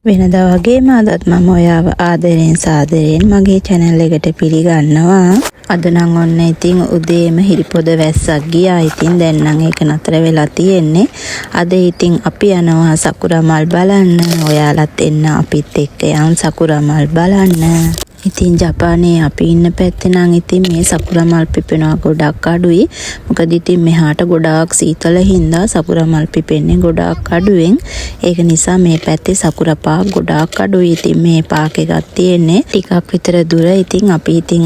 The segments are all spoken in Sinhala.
වෙනදා වගේම අදත් මම ඔයාව ආදරෙන් සාදරයෙන් මගේ channel එකට පිළිගන්නවා. අද නම් ඔන්න ඉතින් උදේම හිරිපොද වැස්සක් ගියා. ඉතින් දැන් නම් ඒක නතර වෙලා තියෙන්නේ. අද ඉතින් අපි යනවා සකුරා මල් බලන්න. ඔයාලත් එන්න අපිත් එක්ක යන් සකුරා මල් බලන්න. ඉතින් ජපානයේ අපි ඉන්න පැත්තේ නම් ඉතින් මේ සකුරා මල් පිපෙනවා ගොඩක් අඩුයි. මොකද ඉතින් මෙහාට ගොඩාක් සීතල හින්දා සකුරා මල් පිපෙන්නේ ගොඩාක් අඩුවෙන්. ඒක නිසා මේ පැත්තේ සකුරා පාක් ගොඩාක් අඩුයි. ඉතින් මේ පාක් එකක් තියෙන්නේ ටිකක් විතර දුර. ඉතින්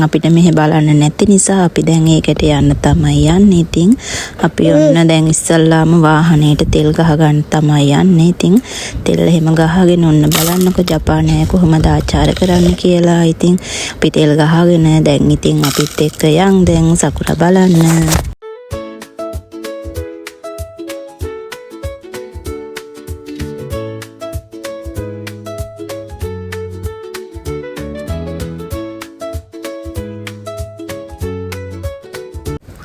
අපිට මෙහෙ බලන්න නැති නිසා අපි දැන් ඒකට යන්න තමයි යන්නේ. ඉතින් අපි ඔන්න දැන් ඉස්සල්ලාම වාහනේට තෙල් ගහ ගන්න තමයි යන්නේ. ඉතින් තෙල් එහෙම ගහගෙන ඔන්න බලන්නකො ජපානයේ කොහොමද ආචාර කරන්න කියලා. ඉතින් අපි තෙල් ගහගෙන දැන් ඉතින් අපිත් එක්ක යන් දැන් සකුරා බලන්න.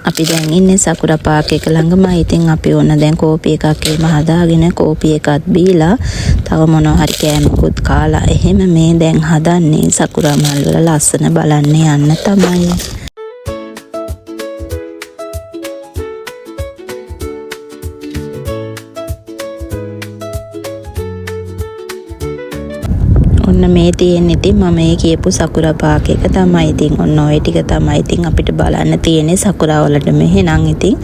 අපි දැන් ඉන්නේ සකුරා පාක් එක ළඟම. ඉතින් අපි ඕන දැන් කෝපි එකක් එහෙම හදාගෙන කෝපි එකත් බීලා තව මොනවා හරි කෑමකුත් කාලා එහෙම මේ දැන් හදන්නේ සකුරා මල් වල ලස්සන බලන්න යන්න තමයි. ඔන්න මේ තියෙන්නේ ඉතින් මම මේ කියපු සකුරා පාක් එක තමයි. ඉතින් ඔන්න ඔය ටික තමයි ඉතින් අපිට බලන්න තියෙන්නේ සකුරා වලට මෙහෙනම්. ඉතින්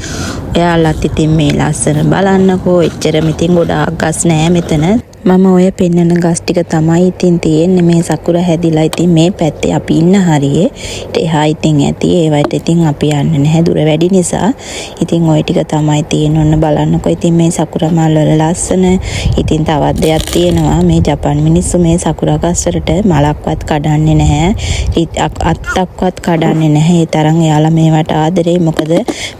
ඔයාලත් ඉතින් මේ ලස්සන බලන්නකෝ. එච්චරම ඉතින් ගොඩාක් ගස් නෑ මෙතන. මම ඔය පෙන්නන ගස් ටික තමයි ඉතින් තියෙන්නේ මේ සකුරා හැදිලා. ඉතින් මේ පැත්තේ අපි ඉන්න හරියේ ඊට එහා ඉතින් ඇති ඒවට ඉතින් අපි යන්නේ නැහැ දුර වැඩි නිසා. ඉතින් ওই ටික තමයි තියෙන්නේ. ඔන්න බලන්නකෝ ඉතින් මේ සකුරා මල් වල ලස්සන. ඉතින් තවත් දෙයක් තියෙනවා. මේ ජපාන් මිනිස්සු මේ සකුරා ගස් වලට මලක්වත් කඩන්නේ නැහැ. අත්තක්වත් කඩන්නේ නැහැ. ඒ තරම් එයාලා මේවට ආදරේ. මොකද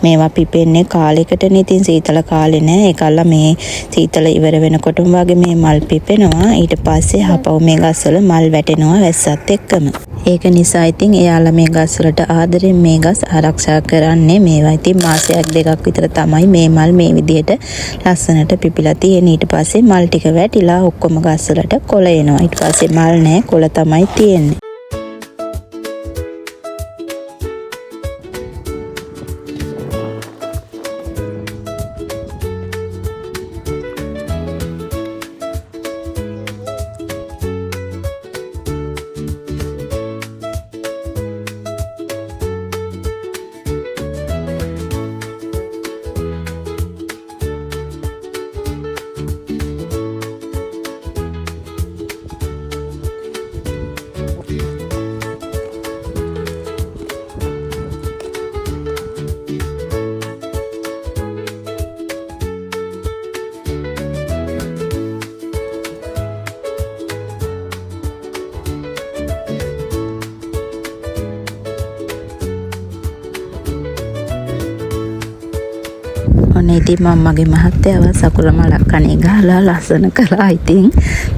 මේවා පිපෙන්නේ කාලයකටනේ. ඉතින් සීතල කාලේ නෑ. ඒකල්ලා මේ සීතල ඉවර වෙනකොටම වගේ මේ මල් පිපෙනවා. ඊට පස්සේ හපව මේ ගස්වල මල් වැටෙනවා වැස්සත් එක්කම. ඒක නිසා ඉතින් එයාලා මේ ගස් වලට ආදරෙන් මේ ගස් ආරක්ෂා කරන්නේ. මේවා ඉතින් මාසයක් දෙකක් විතර තමයි මේ මල් මේ විදිහට ලස්සනට පිපිලා තියෙන්නේ. ඊට පස්සේ මල් ටික වැටිලා ඔක්කොම ගස් වලට කොළ එනවා. ඊට පස්සේ මල් නැහැ කොළ තමයි තියෙන්නේ. ඔන්න ඉතින් මම මගේ මහත්තයාව සකුරා මලක් කනේ ගහලා ලස්සන කරා. ඉතින්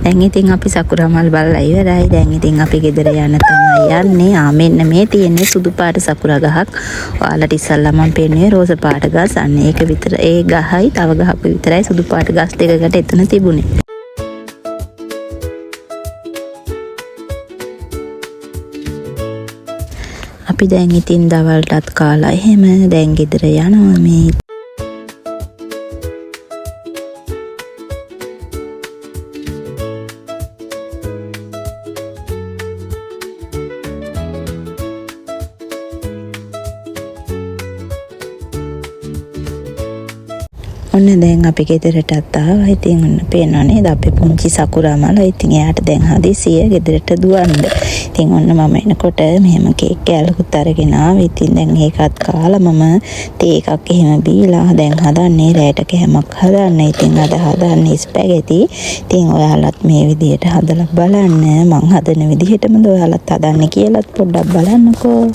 දැන් ඉතින් අපි සකුරා මල් බලලා ඉවරයි. දැන් ඉතින් අපි ගෙදර යන්න තමයි යන්නේ. මෙන්න මේ තියෙන්නේ සුදු පාට සකුරා ගහක්. ඔයාලට ඉස්සල්ලා මම පෙන්නුවේ රෝස පාට ගස්. අන්න ඒක විතර ඒ ගහයි තව ගහක් විතරයි සුදු පාට ගස් දෙකකට එතන තිබුණේ. අපි දැන් ඉතින් දවල්ටත් කාලා එහෙම දැන් ගෙදර යනවා මේ. ඔන්න දැන් අපි ගෙදරටත් ආවා. ඉතින් ඔන්න පේනවා නේද අපේ පුංචි සකුරා මල. ඉතින් එයාට දැන් හදිසිය ගෙදරට දුවන්න. ඉතින් ඔන්න මම එනකොට මෙහෙම කේක් කෑල්ලකුත් අරගෙන ආවා. ඉතින් දැන් ඒකත් කාලා මම තේ එකක් එහෙම බීලා දැන් හදන්නේ රැට කෑමක් හදන්න. ඉතින් අද හදන්නේ ස්පැගටි. ඉතින් ඔයාලත් මේ විදිහට හදලා බලන්න. මං හදන විදිහටමද ඔයාලත් හදන්නේ කියලාත් පොඩ්ඩක් බලන්නකෝ.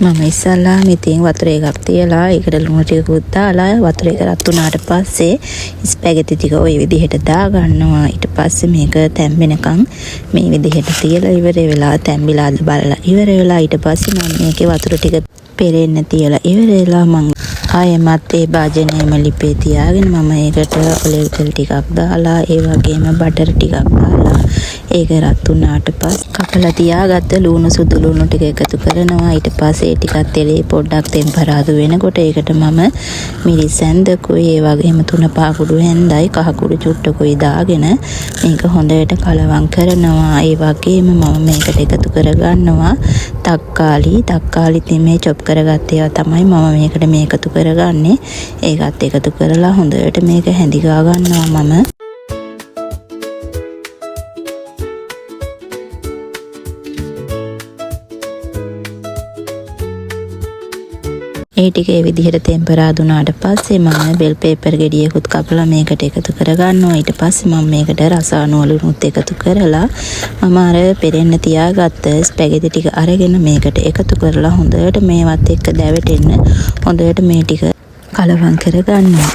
මම ඉස්සල්ලා මෙතින් වතුර එකක් තියලා ඒකට ලුණු ටිකකුත් දාලා වතුර එක රත් වුණාට පස්සේ ස්පැගටි ටික ওই විදිහට දාගන්නවා. ඊට පස්සේ මේක තැම්බෙනකන් මේ විදිහට තියලා ඉවර වෙලා තැම්බිලාද බලලා ඉවර වෙලා ඊට පස්සේ මම මේකේ වතුර ටික පෙරෙන්න තියලා ඉවර වෙලා මම ආයෙමත් ඒ භාජනයේම ලිපේ තියාගෙන මම ඒකට ඔලිව් තෙල් ටිකක් දාලා ඒ වගේම බටර් ටිකක් දාලා ඒක රත් වුණාට පස්සේ කපලා තියාගත්ත ලුණු සුදු ලුණු ටික එකතු කරනවා. ඊට පස්සේ ඒ ටිකත් තෙලේ පොඩ්ඩක් ටෙම්පරාදු වෙනකොට ඒකට මම මිරිස් හැන්දකුයි ඒ වගේම තුන පහ කුඩු හැන්දයි කහ කුඩු චුට්ටකුයි දාගෙන මේක හොඳට කලවම් කරනවා. ඒ වගේම මම මේකට එකතු කරගන්නවා තක්කාලි තිමේ චොප් කරගත්ත ඒවා තමයි මම මේකට මේ එකතු කරගන්නේ. ඒකත් එකතු කරලා හොඳට මේක හැඳි ගා ගන්නවා මම. ඒ ටික ඒ විදිහට ටෙම්පරාදු වුණාට පස්සේ මම බෙල් පේපර් ගෙඩියකුත් කපලා මේකට එකතු කරගන්නවා. ඊට පස්සේ මම මේකට රස අණුවලුත් එකතු කරලා මම අර පෙරෙන්න තියාගත්ත ස්පැගටි ටික අරගෙන මේකට එකතු කරලා හොඳට මේවත් එක්ක දැවටෙන්න හොඳට මේ ටික කලවම් කරගන්නවා.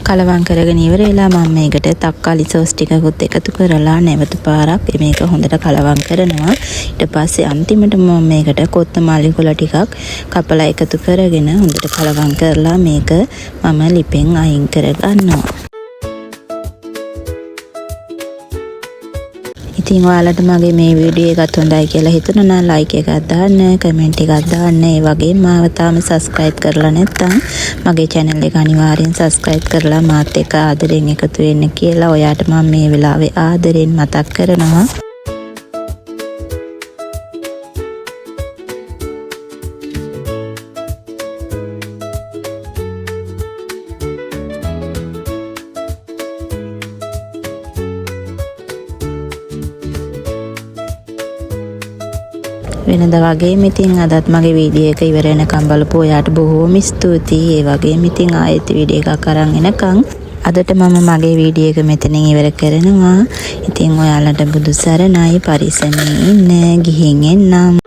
කලවම් කරගෙන ඉවර වෙලා මම මේකට තක්කාලි සෝස් ටිකකුත් එකතු කරලා නැවත පාරක් මේක හොඳට කලවම් කරනවා. ඊට පස්සේ අන්තිමට මම මේකට කොත්තමල්ලි කොළ ටිකක් කපලා එකතු කරගෙන හොඳට කලවම් කරලා මේක මම ලිපෙන් අයින් කරගන්නවා. ඉතින් ඔයාලට මගේ මේ වීඩියෝ එකත් හොඳයි කියලා හිතුණා නම් ලයික් එකක් දාන්න, කමෙන්ට් එකක් දාන්න. ඒ වගේම මාව තාම සබ්ස්ක්‍රයිබ් කරලා නැත්නම් මගේ channel එක අනිවාර්යෙන් සබ්ස්ක්‍රයිබ් කරලා මාත් එක්ක ආදරෙන් එකතු වෙන්න කියලා ඔයාට මම මේ වෙලාවේ ආදරෙන් මතක් කරනවා. වෙනද වගේම ඉතින් අදත් මගේ වීඩියෝ එක ඉවර වෙනකම් බලපුවා ඔයාට බොහෝම ස්තුතියි. ඒ වගේම ඉතින් ආයෙත් වීඩියෝ එකක් අරන් එනකම් අදට මම මගේ වීඩියෝ එක මෙතනින් ඉවර කරනවා. ඉතින් ඔයාලට බුදු සරණයි, පරිස්සමෙන් ඉන්න, ගිහින් එන්නම්.